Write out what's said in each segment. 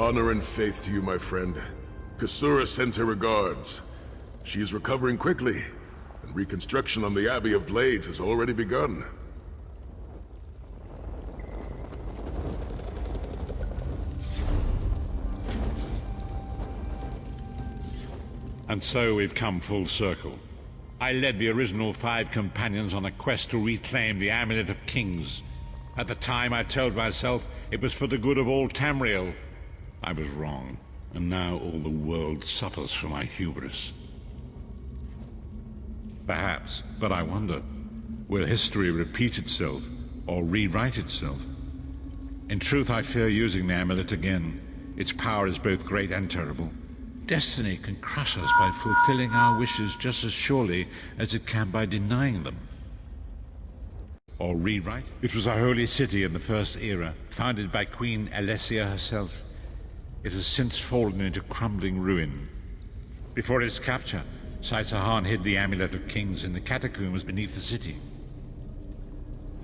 Honor and faith to you, my friend. Kasura sends her regards. She is recovering quickly, and reconstruction on the Abbey of Blades has already begun. And so we've come full circle. I led the original 5 companions on a quest to reclaim the Amulet of Kings. At the time, I told myself it was for the good of all Tamriel. I was wrong, and now all the world suffers from my hubris. Perhaps, but I wonder, will history repeat itself, or rewrite itself? In truth, I fear using the amulet again. Its power is both great and terrible. Destiny can crush us by fulfilling our wishes just as surely as it can by denying them. Or rewrite? It was a holy city in the First Era, founded by Queen Alessia herself. It has since fallen into crumbling ruin. Before its capture, Saitsahan hid the Amulet of Kings in the catacombs beneath the city.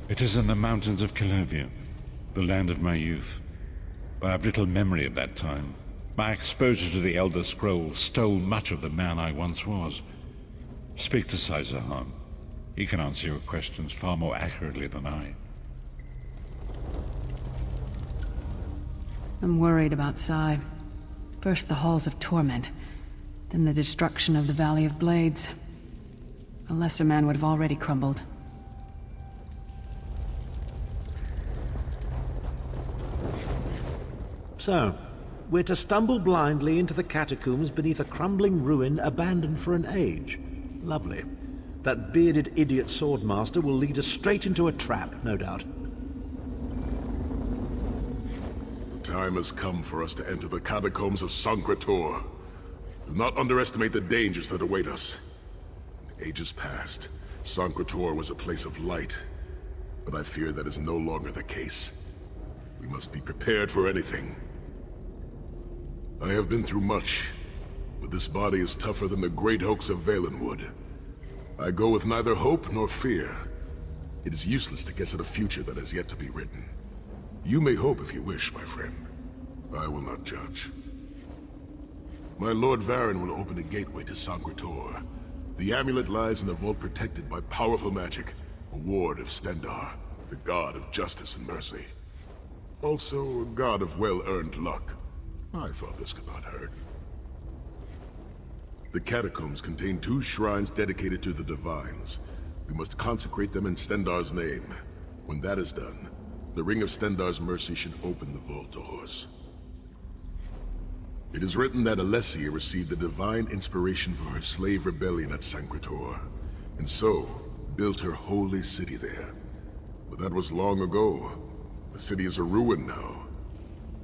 It is in the mountains of Calovia, the land of my youth. I have little memory of that time. My exposure to the Elder Scrolls stole much of the man I once was. Speak to Saitsahan. He can answer your questions far more accurately than I. I'm worried about Sai. First the Halls of Torment, then the destruction of the Valley of Blades. A lesser man would have already crumbled. So, we're to stumble blindly into the catacombs beneath a crumbling ruin abandoned for an age. Lovely. That bearded idiot swordmaster will lead us straight into a trap, no doubt. The time has come for us to enter the catacombs of Sacre. Do not underestimate the dangers that await us. In ages past, Sacre was a place of light, but I fear that is no longer the case. We must be prepared for anything. I have been through much, but this body is tougher than the great oaks of Valenwood. I go with neither hope nor fear. It is useless to guess at a future that has yet to be written. You may hope if you wish, my friend. I will not judge. My Lord Varen will open a gateway to Sacre. The amulet lies in a vault protected by powerful magic, a ward of Stendarr, the god of justice and mercy. Also, a god of well-earned luck. I thought this could not hurt. The catacombs contain 2 shrines dedicated to the Divines. We must consecrate them in Stendarr's name. When that is done, the Ring of Stendarr's mercy should open the vault doors. It is written that Alessia received the divine inspiration for her slave rebellion at Sacre, and so built her holy city there. But that was long ago. The city is a ruin now.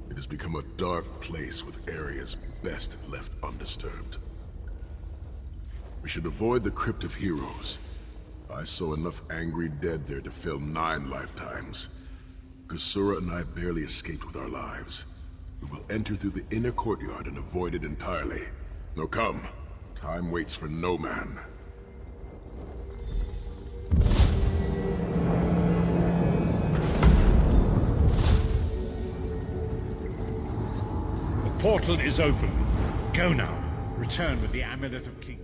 It has become a dark place with areas best left undisturbed. We should avoid the Crypt of Heroes. I saw enough angry dead there to fill 9 lifetimes. Kasura and I barely escaped with our lives. We will enter through the inner courtyard and avoid it entirely. Now come, time waits for no man. The portal is open. Go now. Return with the Amulet of Kings.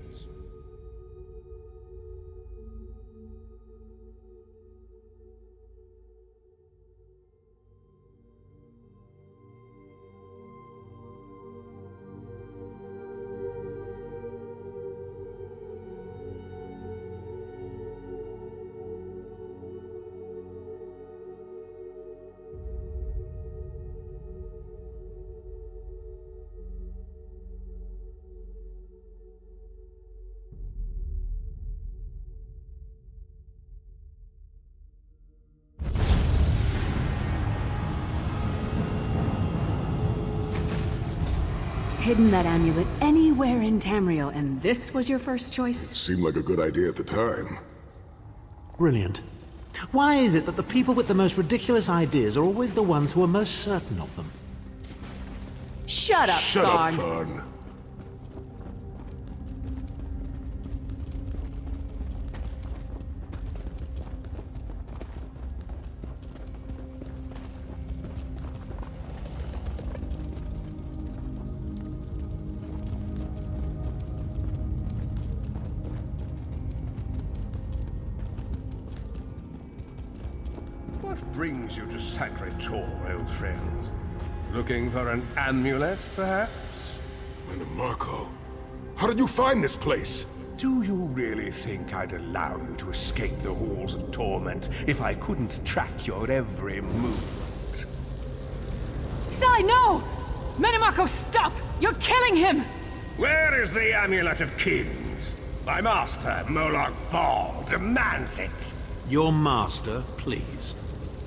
Hidden that amulet anywhere in Tamriel, and this was your first choice? It seemed like a good idea at the time. Brilliant. Why is it that the people with the most ridiculous ideas are always the ones who are most certain of them? Shut up, Shut up, Thorn. Thorn. What brings you to Sacre, old friends? Looking for an amulet, perhaps? Marco, how did you find this place? Do you really think I'd allow you to escape the halls of torment if I couldn't track your every move? Sai, no! Marco, stop! You're killing him! Where is the Amulet of Kings? My master, Molag Bal, demands it. Your master, please.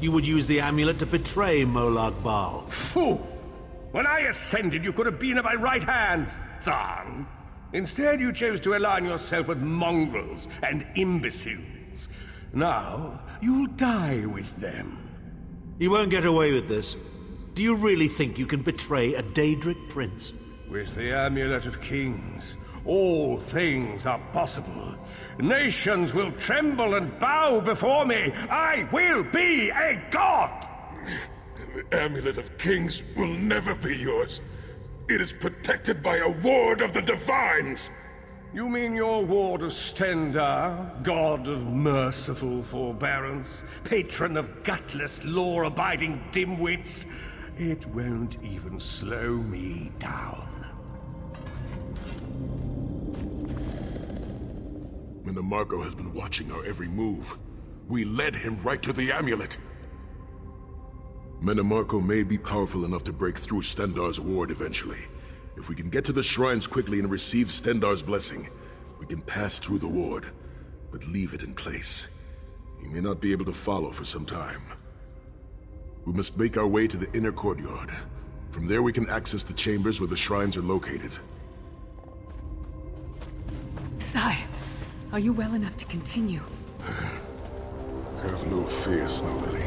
You would use the amulet to betray Molag Bal. Fool! When I ascended, you could have been at my right hand, Tharn. Instead, you chose to align yourself with mongrels and imbeciles. Now, you'll die with them. You won't get away with this. Do you really think you can betray a Daedric prince? With the Amulet of Kings, all things are possible. Nations will tremble and bow before me. I will be a god! The Amulet of Kings will never be yours. It is protected by a ward of the Divines! You mean your ward of Stendarr, god of merciful forbearance, patron of gutless, law-abiding dimwits? It won't even slow me down. Marco has been watching our every move. We led him right to the amulet. Marco may be powerful enough to break through Stendarr's ward eventually. If we can get to the shrines quickly and receive Stendarr's blessing, we can pass through the ward, but leave it in place. He may not be able to follow for some time. We must make our way to the inner courtyard. From there we can access the chambers where the shrines are located. Sai, are you well enough to continue? Have no fear, Snow Lily.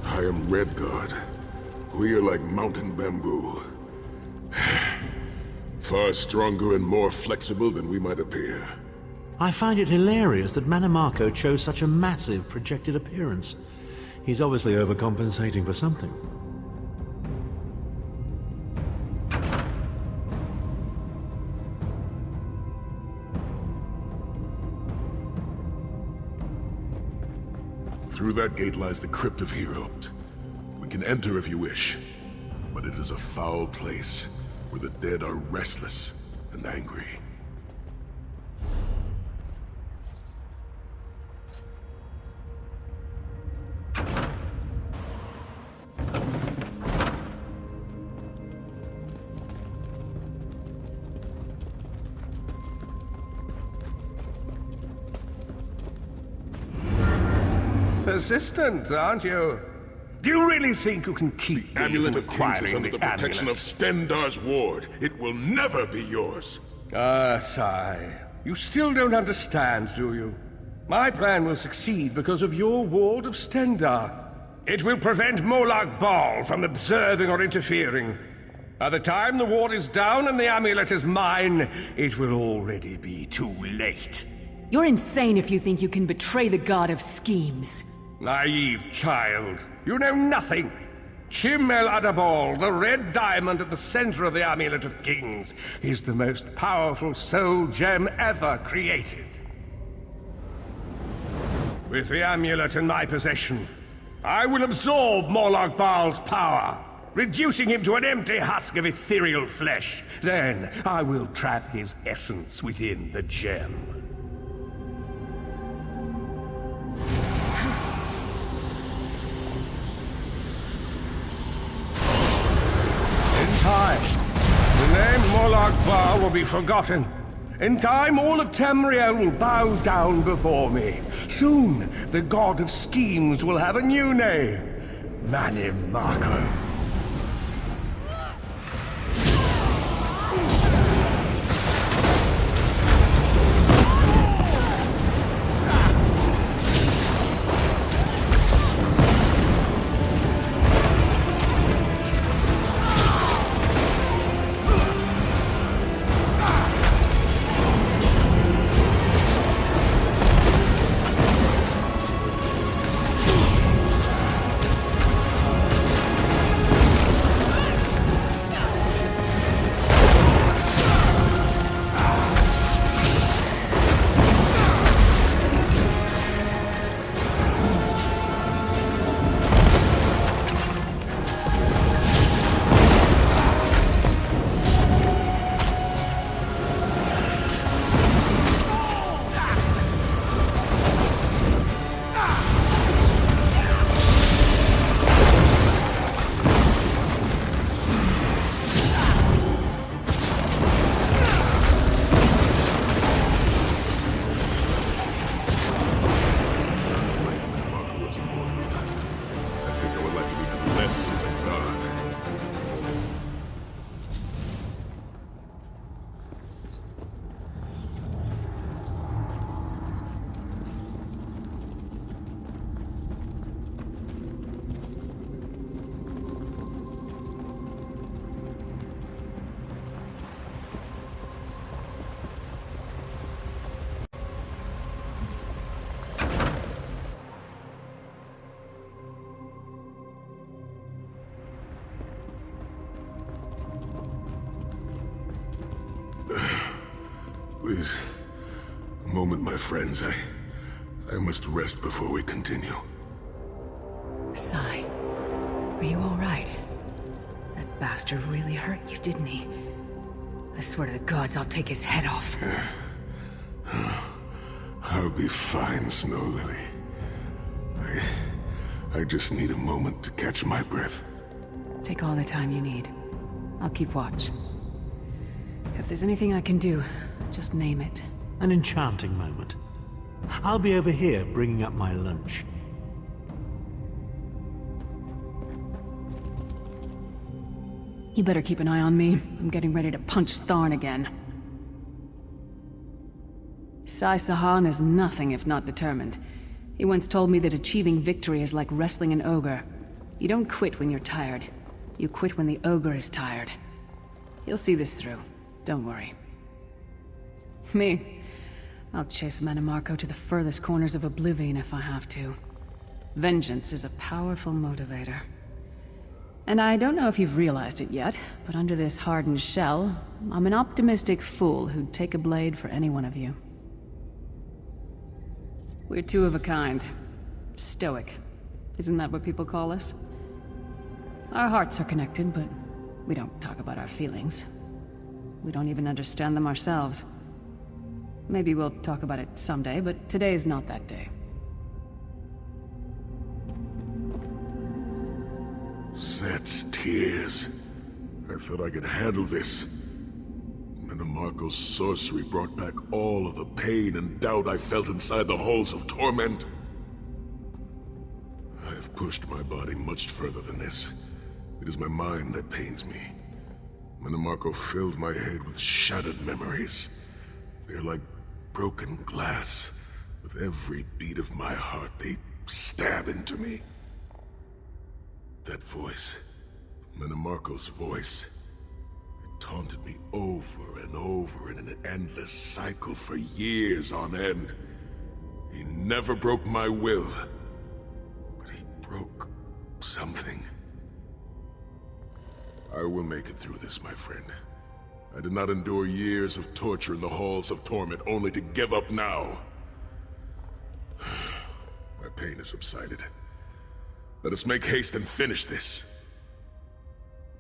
I am Redguard. We are like mountain bamboo. Far stronger and more flexible than we might appear. I find it hilarious that Marco chose such a massive projected appearance. He's obviously overcompensating for something. Through that gate lies the Crypt of Heroes. We can enter if you wish, but it is a foul place where the dead are restless and angry. Persistent, aren't you? Do you really think you can keep The me Amulet from of Kings is acquiring under the protection of amulet? Stendarr's ward. It will never be yours. Ah, Sai. You still don't understand, do you? My plan will succeed because of your ward of Stendarr. It will prevent Molag Bal from observing or interfering. By the time the ward is down and the amulet is mine, it will already be too late. You're insane if you think you can betray the god of schemes. Naive child. You know nothing. Chim El Adabal, the red diamond at the center of the Amulet of Kings, is the most powerful soul gem ever created. With the amulet in my possession, I will absorb Molag Bal's power, reducing him to an empty husk of ethereal flesh. Then I will trap his essence within the gem. The name Molag Bal will be forgotten. In time, all of Tamriel will bow down before me. Soon, the god of schemes will have a new name. Marco. Please. A moment, my friends. I must rest before we continue. Sai, are you all right? That bastard really hurt you, didn't he? I swear to the gods, I'll take his head off. I'll be fine, Snow Lily. I just need a moment to catch my breath. Take all the time you need. I'll keep watch. If there's anything I can do, just name it. An enchanting moment. I'll be over here bringing up my lunch. You better keep an eye on me. I'm getting ready to punch Tharn again. Sai Sahan is nothing if not determined. He once told me that achieving victory is like wrestling an ogre. You don't quit when you're tired. You quit when the ogre is tired. He'll see this through. Don't worry. Me? I'll chase Manamarco to the furthest corners of oblivion if I have to. Vengeance is a powerful motivator. And I don't know if you've realized it yet, but under this hardened shell, I'm an optimistic fool who'd take a blade for any one of you. We're two of a kind. Stoic. Isn't that what people call us? Our hearts are connected, but we don't talk about our feelings. We don't even understand them ourselves. Maybe we'll talk about it someday, but today's not that day. Set's tears. I thought I could handle this. Manamarco's sorcery brought back all of the pain and doubt I felt inside the halls of torment. I have pushed my body much further than this. It is my mind that pains me. Manamarco filled my head with shattered memories. They're like broken glass. With every beat of my heart, they stab into me. That voice, Manamarco's voice, it taunted me over and over in an endless cycle for years on end. He never broke my will, but he broke something. I will make it through this, my friend. I did not endure years of torture in the halls of torment only to give up now. My pain has subsided. Let us make haste and finish this.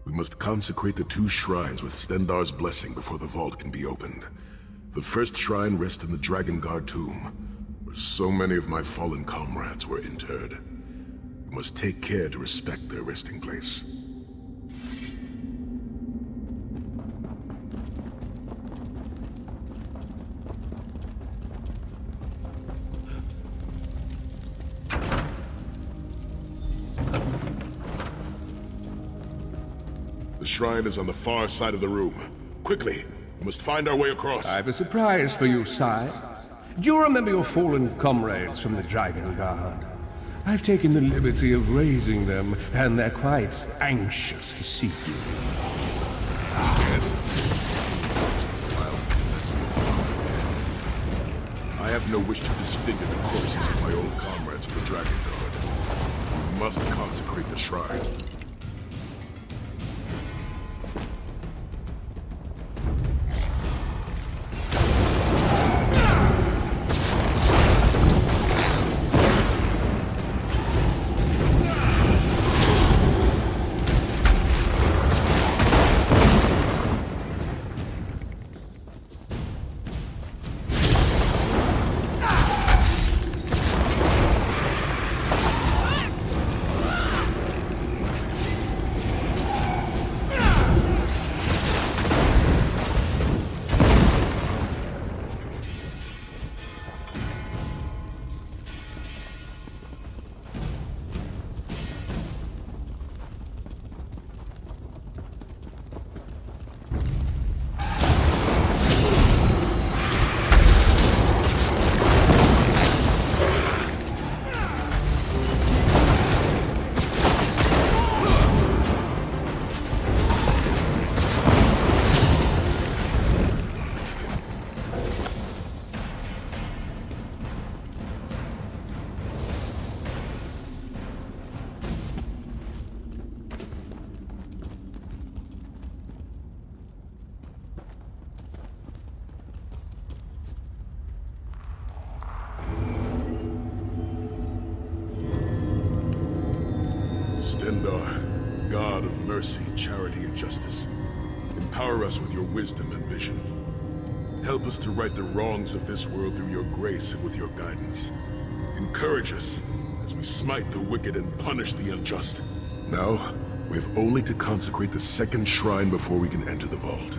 We must consecrate the 2 shrines with Stendarr's blessing before the vault can be opened. The first shrine rests in the Dragon Guard tomb, where so many of my fallen comrades were interred. We must take care to respect their resting place. The shrine is on the far side of the room. Quickly, we must find our way across. I've a surprise for you, Sai. Do you remember your fallen comrades from the Dragon Guard? I've taken the liberty of raising them, and they're quite anxious to see you. I have no wish to disfigure the corpses of my old comrades of the Dragon Guard. We must consecrate the shrine. Stendar, God of mercy, charity, and justice, empower us with your wisdom and vision. Help us to right the wrongs of this world through your grace and with your guidance. Encourage us as we smite the wicked and punish the unjust. Now, we have only to consecrate the second shrine before we can enter the vault.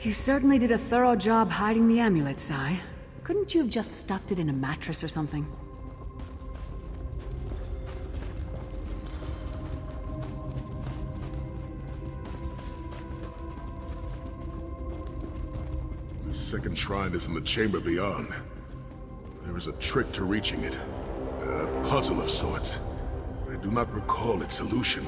You certainly did a thorough job hiding the amulet, Sai. Couldn't you have just stuffed it in a mattress or something? The second shrine is in the chamber beyond. There is a trick to reaching it. A puzzle of sorts. I do not recall its solution.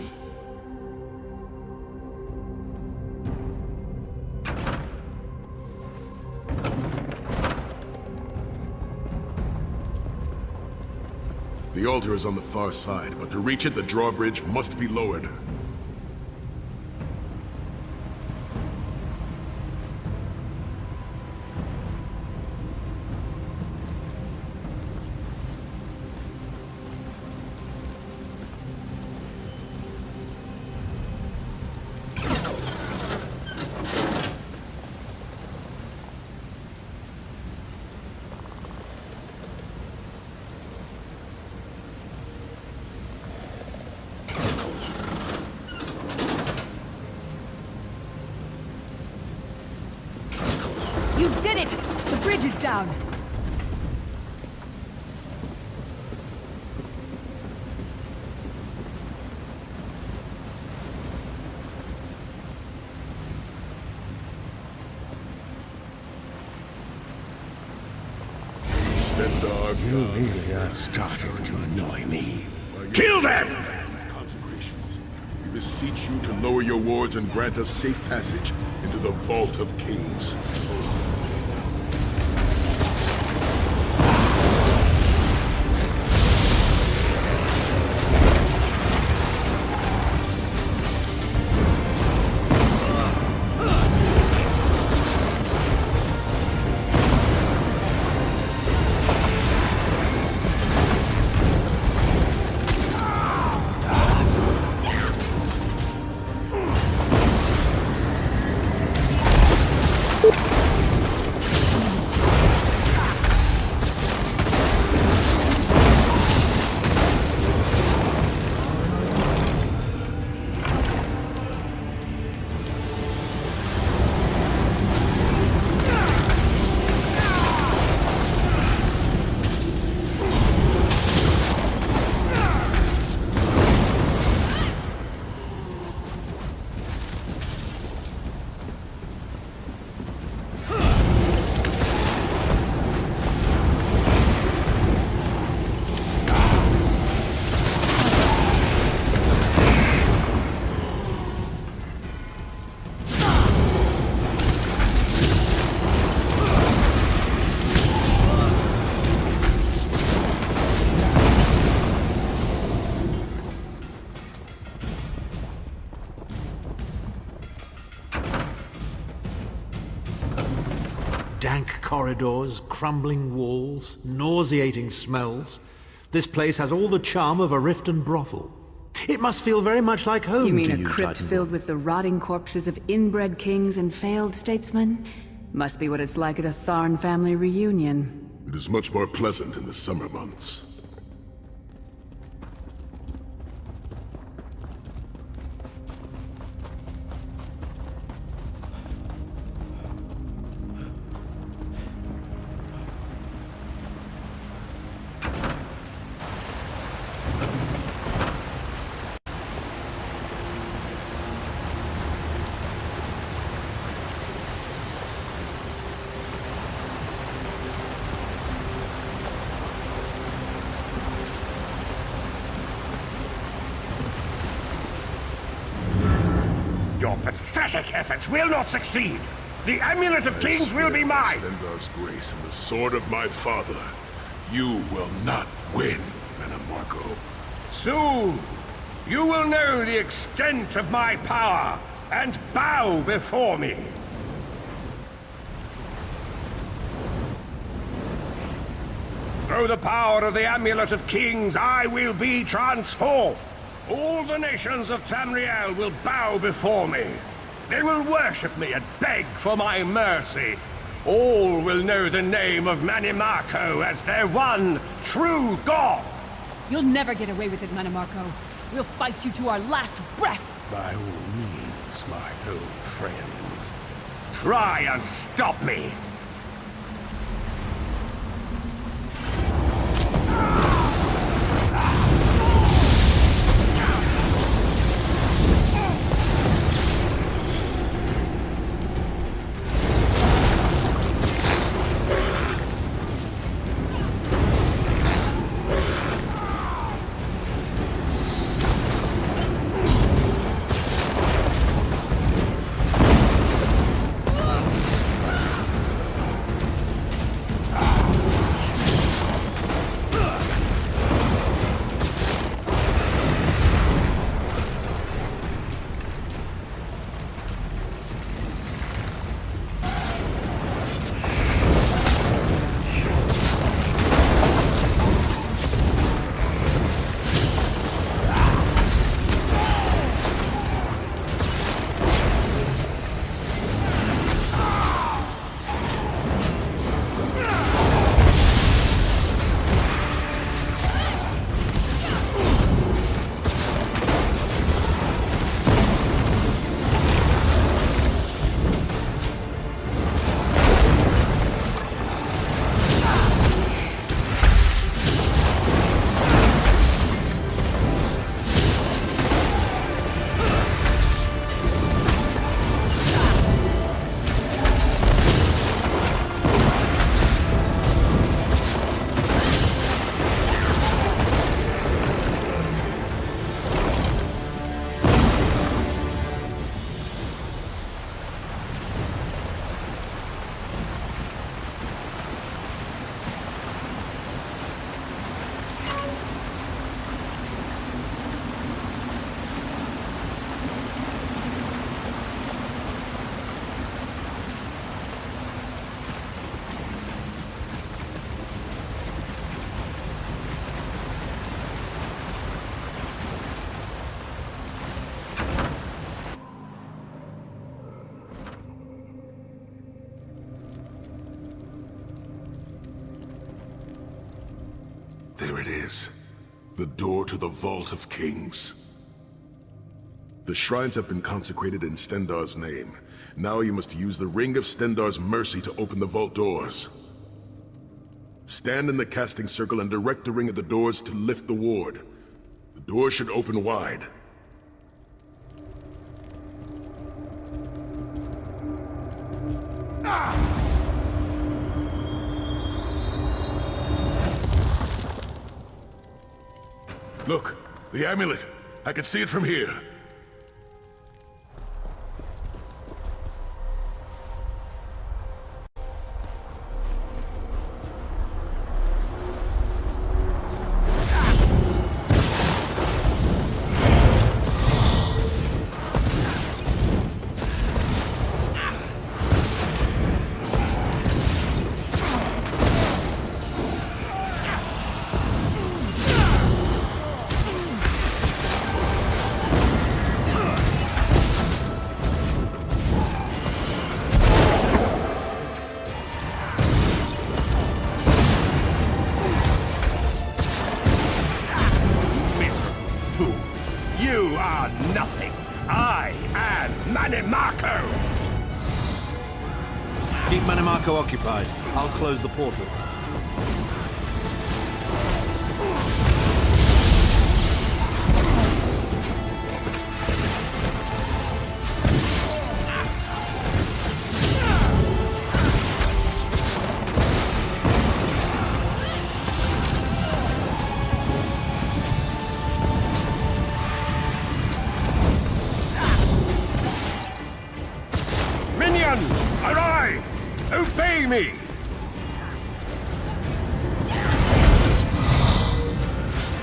The altar is on the far side, but to reach it, the drawbridge must be lowered. You did it! The bridge is down! Stendar, You God, really are starting to annoy me. kill them! Consecrations. We beseech you to lower your wards and grant us safe passage into the Vault of Kings. Dank corridors, crumbling walls, nauseating smells. This place has all the charm of a Riften brothel. It must feel very much like home You mean to a you, crypt Titanborn. filled with the rotting corpses of inbred kings and failed statesmen? Must be what it's like at a Tharn family reunion. It is much more pleasant in the summer months. Your pathetic efforts will not succeed. The Amulet of Kings will be mine. Stendar's grace and the sword of my father, you will not win, Manamarco. Soon, you will know the extent of my power and bow before me. Through the power of the Amulet of Kings, I will be transformed. All the nations of Tamriel will bow before me. They will worship me and beg for my mercy. All will know the name of Manimarco as their one true god. You'll never get away with it, Manamarco. We'll fight you to our last breath. By all means, my old friends. Try and stop me. There it is. The door to the Vault of Kings. The shrines have been consecrated in Stendar's name. Now you must use the Ring of Stendar's mercy to open the vault doors. Stand in the casting circle and direct the ring at the doors to lift the ward. The doors should open wide. Look, the amulet. I can see it from here. You are nothing. I am Manimarco. Keep Manimarco occupied. I'll close the portal. Obey me!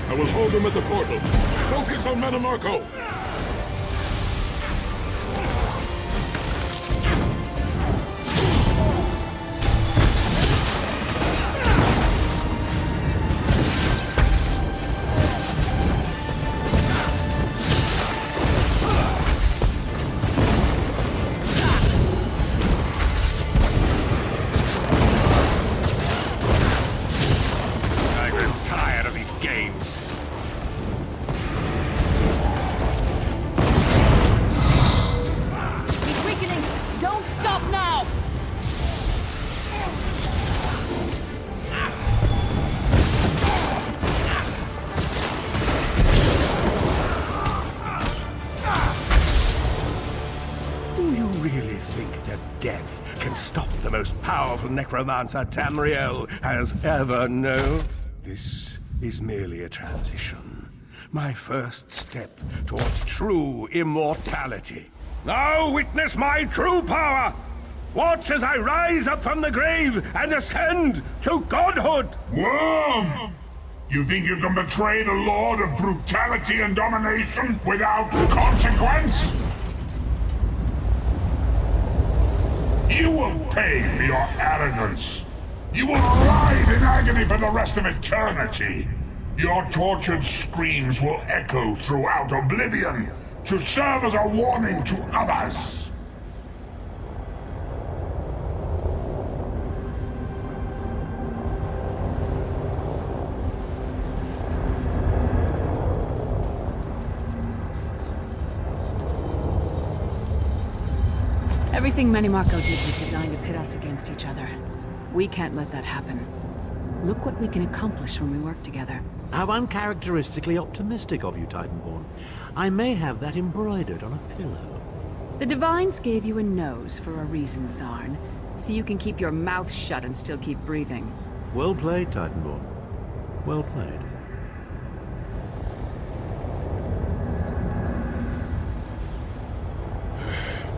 I will hold them at the portal. Focus on Manamarco! Death can stop the most powerful necromancer Tamriel has ever known. This is merely a transition. My first step towards true immortality. Now witness my true power! Watch as I rise up from the grave and ascend to godhood! Worm! You think you can betray the Lord of brutality and domination without consequence? You will pay for your arrogance. You will writhe in agony for the rest of eternity. Your tortured screams will echo throughout oblivion to serve as a warning to others. Everything Manamarco did was designed to pit us against each other. We can't let that happen. Look what we can accomplish when we work together. How uncharacteristically optimistic of you, Titanborn. I may have that embroidered on a pillow. The Divines gave you a nose for a reason, Tharn. So you can keep your mouth shut and still keep breathing. Well played, Titanborn. Well played.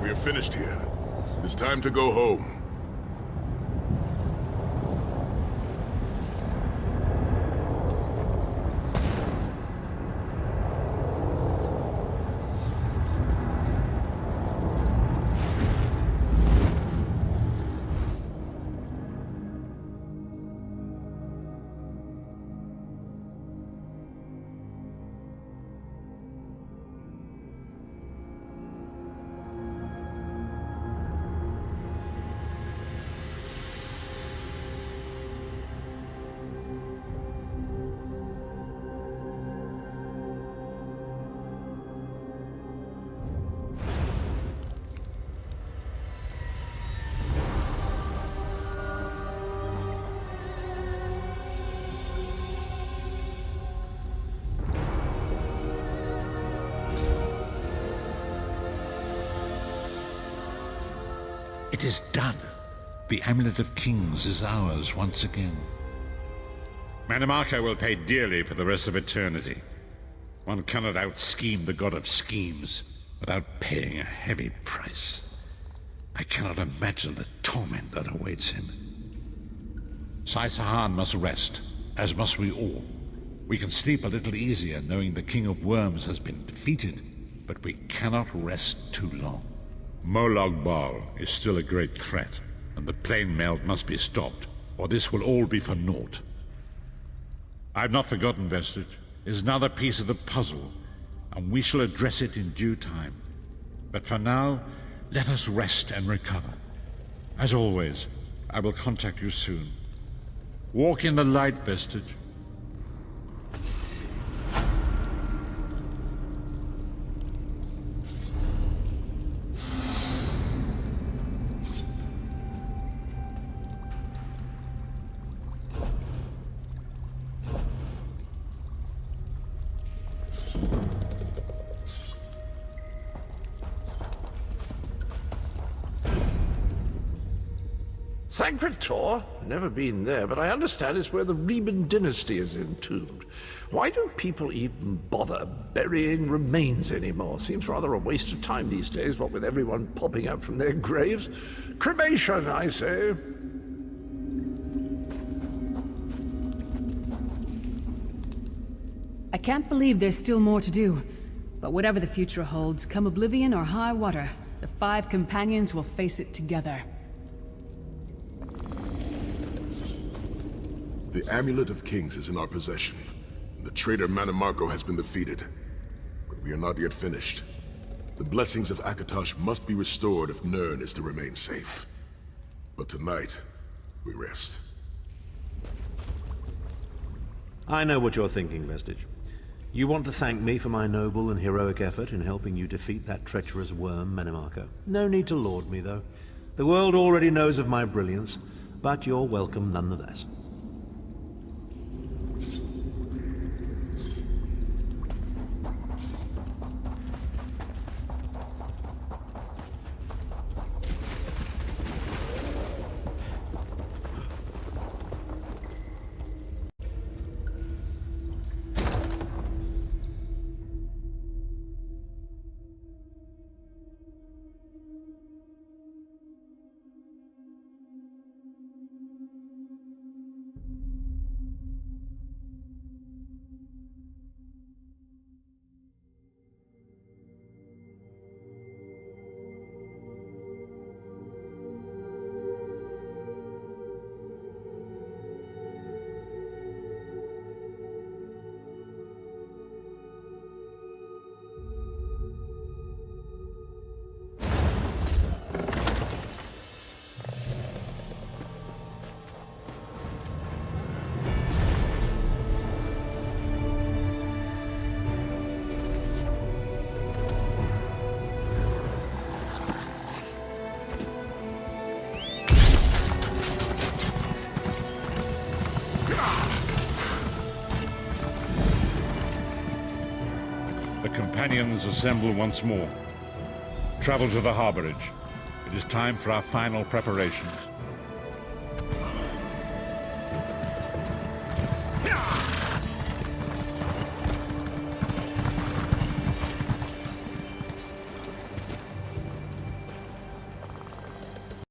We are finished here. It's time to go home. It is done. The Amulet of Kings is ours once again. Manamarco will pay dearly for the rest of eternity. One cannot out-scheme the god of schemes without paying a heavy price. I cannot imagine the torment that awaits him. Sai Sahan must rest, as must we all. We can sleep a little easier knowing the King of Worms has been defeated, but we cannot rest too long. Molag Bal is still a great threat, and the plane melt must be stopped, or this will all be for naught. I've not forgotten Vestige. It is another piece of the puzzle, and we shall address it in due time. But for now, let us rest and recover. As always, I will contact you soon. Walk in the light, Vestige. Sacre? Never been there, but I understand it's where the Riemann dynasty is entombed. Why do people even bother burying remains anymore? Seems rather a waste of time these days, what with everyone popping up from their graves. Cremation, I say. I can't believe there's still more to do. But whatever the future holds, come oblivion or high water, the 5 companions will face it together. The Amulet of Kings is in our possession. The traitor Manimarco has been defeated. But we are not yet finished. The blessings of Akatosh must be restored if Nirn is to remain safe. But tonight, we rest. I know what you're thinking, Vestige. You want to thank me for my noble and heroic effort in helping you defeat that treacherous worm, Manimarco. No need to laud me, though. The world already knows of my brilliance, but you're welcome nonetheless. The companions assemble once more. Travel to the harborage. It is time for our final preparations.